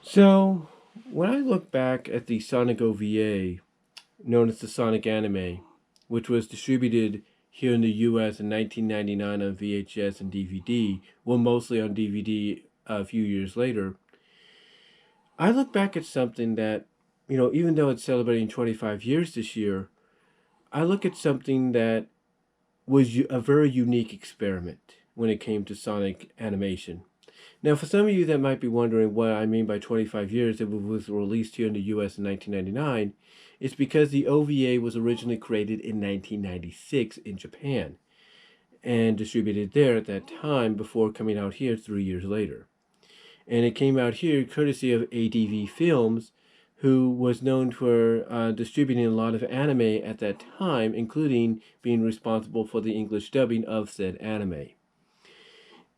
So, when I look back at the Sonic OVA, known as the Sonic anime, which was distributed here in the US in 1999 on VHS and DVD, well, mostly on DVD a few years later, I look back at something that, even though it's celebrating 25 years this year, I look at something that was a very unique experiment when it came to Sonic animation. Now, for some of you that might be wondering what I mean by 25 years, it was released here in the US in 1999, it's because the OVA was originally created in 1996 in Japan and distributed there at that time before coming out here 3 years later. And it came out here courtesy of ADV Films, who was known for distributing a lot of anime at that time, including being responsible for the English dubbing of said anime.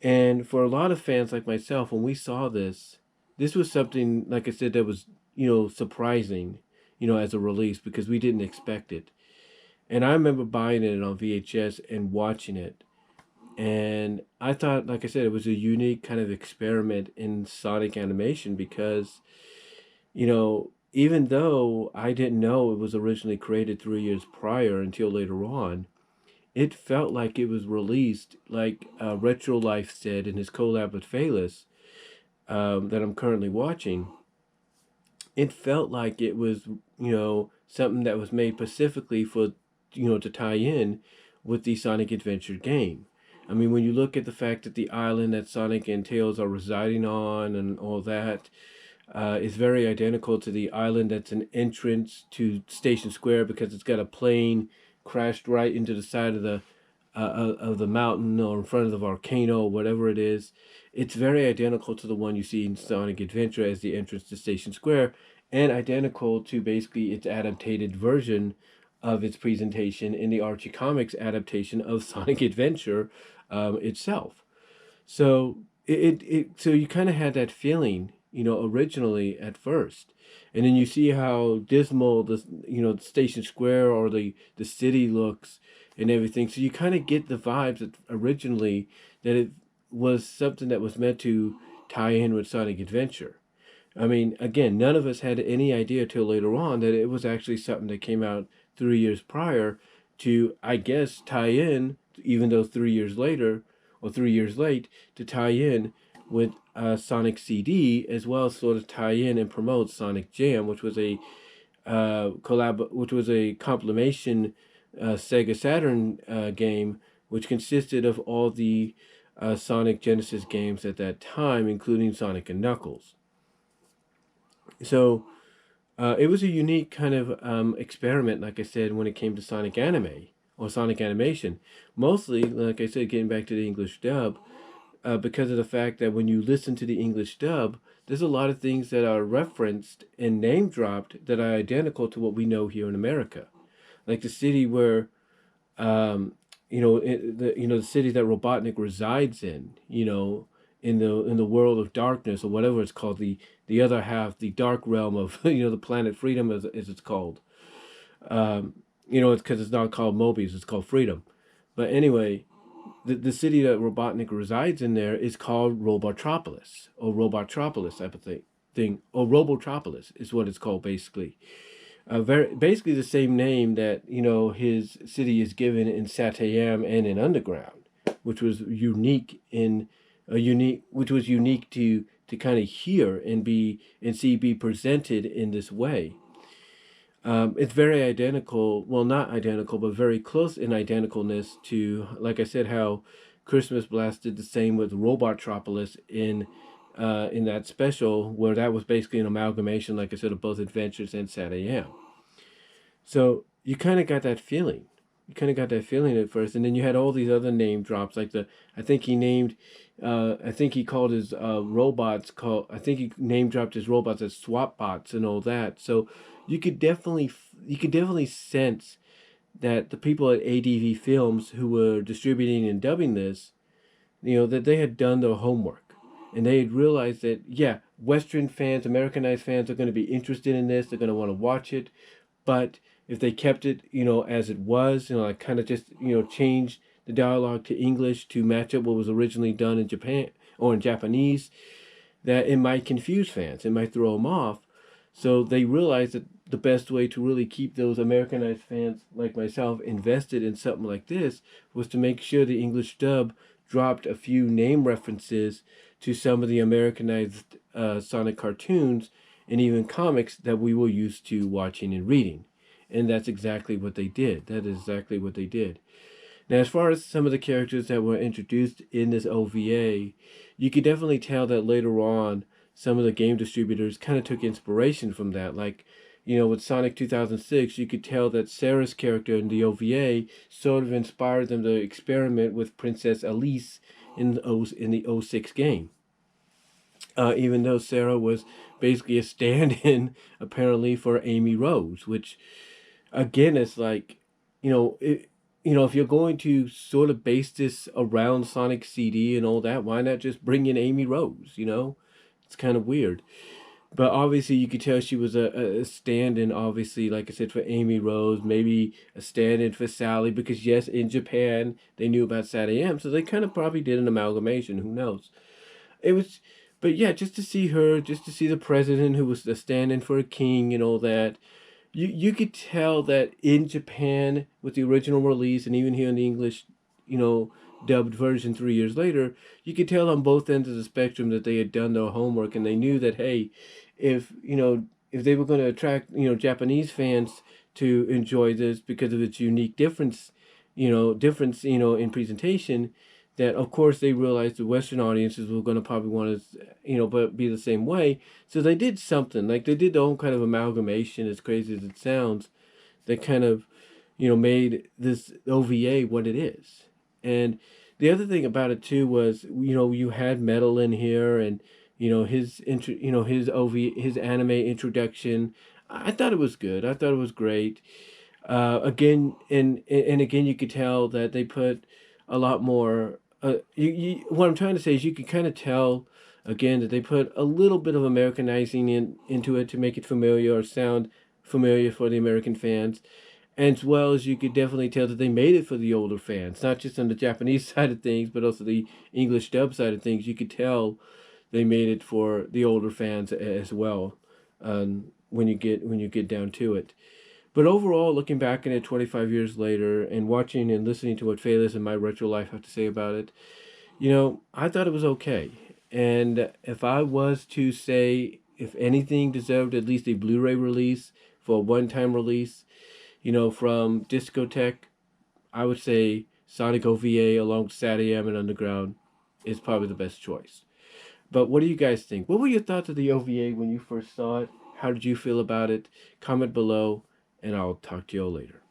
And for a lot of fans like myself, when we saw this, this was something, like I said, that was, surprising, as a release because we didn't expect it. And I remember buying it on VHS and watching it. And I thought, like I said, it was a unique kind of experiment in Sonic animation because, even though I didn't know it was originally created 3 years prior until later on, it felt like it was released, like Retro Life said in his collab with Phaelus that I'm currently watching. It felt like it was, something that was made specifically for, to tie in with the Sonic Adventure game. I mean, when you look at the fact that the island that Sonic and Tails are residing on and all that is very identical to the island that's an entrance to Station Square because it's got a plane crashed right into the side of the mountain or in front of the volcano or whatever it is. It's very identical to the one you see in Sonic Adventure as the entrance to Station Square, and identical to basically its adapted version of its presentation in the Archie Comics adaptation of Sonic Adventure itself. So so you kind of had that feeling, originally at first, and then you see how dismal the the Station Square or the city looks and everything. So you kind of get the vibes that originally that it was something that was meant to tie in with Sonic Adventure. I mean, again, none of us had any idea till later on that it was actually something that came out 3 years prior to, I guess, tie in, even though 3 years later or 3 years late, to tie in with Sonic CD, as well as sort of tie in and promote Sonic Jam, which was a which was a compilation Sega Saturn game, which consisted of all the Sonic Genesis games at that time, including Sonic and Knuckles. So it was a unique kind of experiment, like I said, when it came to Sonic anime or Sonic animation. Mostly, like I said, getting back to the English dub, because of the fact that when you listen to the English dub, there's a lot of things that are referenced and name dropped that are identical to what we know here in America, like the city where, the city that Robotnik resides in, in the world of darkness or whatever it's called, the other half, the dark realm of the planet Freedom as it's called. It's because it's not called Mobius, it's called Freedom. But anyway, the city that Robotnik resides in there is called Robotropolis or Robotropolis type of thing, or Robotropolis is what it's called basically. Basically the same name that his city is given in Satayam and in Underground, which was unique which was unique to kind of hear and be presented in this way. It's very identical, well, not identical, but very close in identicalness to, like I said, how Christmas Blast did the same with Robotropolis in that special, where that was basically an amalgamation, like I said, of both Adventures and Sat AM. So you kind of got that feeling. You kind of got that feeling at first, and then you had all these other name drops, like I think he called his robots I think he name dropped his robots as swap bots and all that. So you could definitely sense that the people at ADV Films who were distributing and dubbing this, that they had done their homework, and they had realized that, yeah, Western fans, Americanized fans are going to be interested in this. They're going to want to watch it, but if they kept it, as it was, like kind of just, changed the dialogue to English to match up what was originally done in Japan or in Japanese, that it might confuse fans, it might throw them off. So they realized that the best way to really keep those Americanized fans like myself invested in something like this was to make sure the English dub dropped a few name references to some of the Americanized Sonic cartoons and even comics that we were used to watching and reading. And that's exactly what they did. That is exactly what they did. Now, as far as some of the characters that were introduced in this OVA, you could definitely tell that later on, some of the game distributors kind of took inspiration from that. Like, with Sonic 2006, you could tell that Sarah's character in the OVA sort of inspired them to experiment with Princess Elise in the '06 game. Even though Sarah was basically a stand-in, apparently, for Amy Rose, which again is like, if you're going to sort of base this around Sonic CD and all that, why not just bring in Amy Rose? It's kind of weird. But obviously, you could tell she was a stand-in, obviously, like I said, for Amy Rose, maybe a stand-in for Sally, because yes, in Japan, they knew about Sat AM, so they kind of probably did an amalgamation, who knows? It was, but yeah, just to see her, just to see the president who was the stand-in for a king and all that, you could tell that in Japan with the original release and even here in the English, dubbed version 3 years later, you could tell on both ends of the spectrum that they had done their homework and they knew that, hey, if they were going to attract Japanese fans to enjoy this because of its unique difference in presentation, that of course they realized the Western audiences were going to probably want to, but be the same way. So they did something, like they did their own kind of amalgamation, as crazy as it sounds, that kind of, made this OVA what it is. And the other thing about it too was, you had Metal in here, and his anime introduction. I thought it was good. I thought it was great. Again, and again, you could tell that they put a lot more. What I'm trying to say is, you could kind of tell again that they put a little bit of Americanizing into it to make it familiar or sound familiar for the American fans, as well as you could definitely tell that they made it for the older fans, not just on the Japanese side of things, but also the English dub side of things. You could tell they made it for the older fans as well. When you get down to it. But overall, looking back at it 25 years later and watching and listening to what Phaelus and my retro life have to say about it, I thought it was okay. And if I was to say if anything deserved at least a Blu-ray release for a one-time release, from Discotheque, I would say Sonic OVA along with Sat AM and Underground is probably the best choice. But what do you guys think? What were your thoughts of the OVA when you first saw it? How did you feel about it? Comment below, and I'll talk to you all later.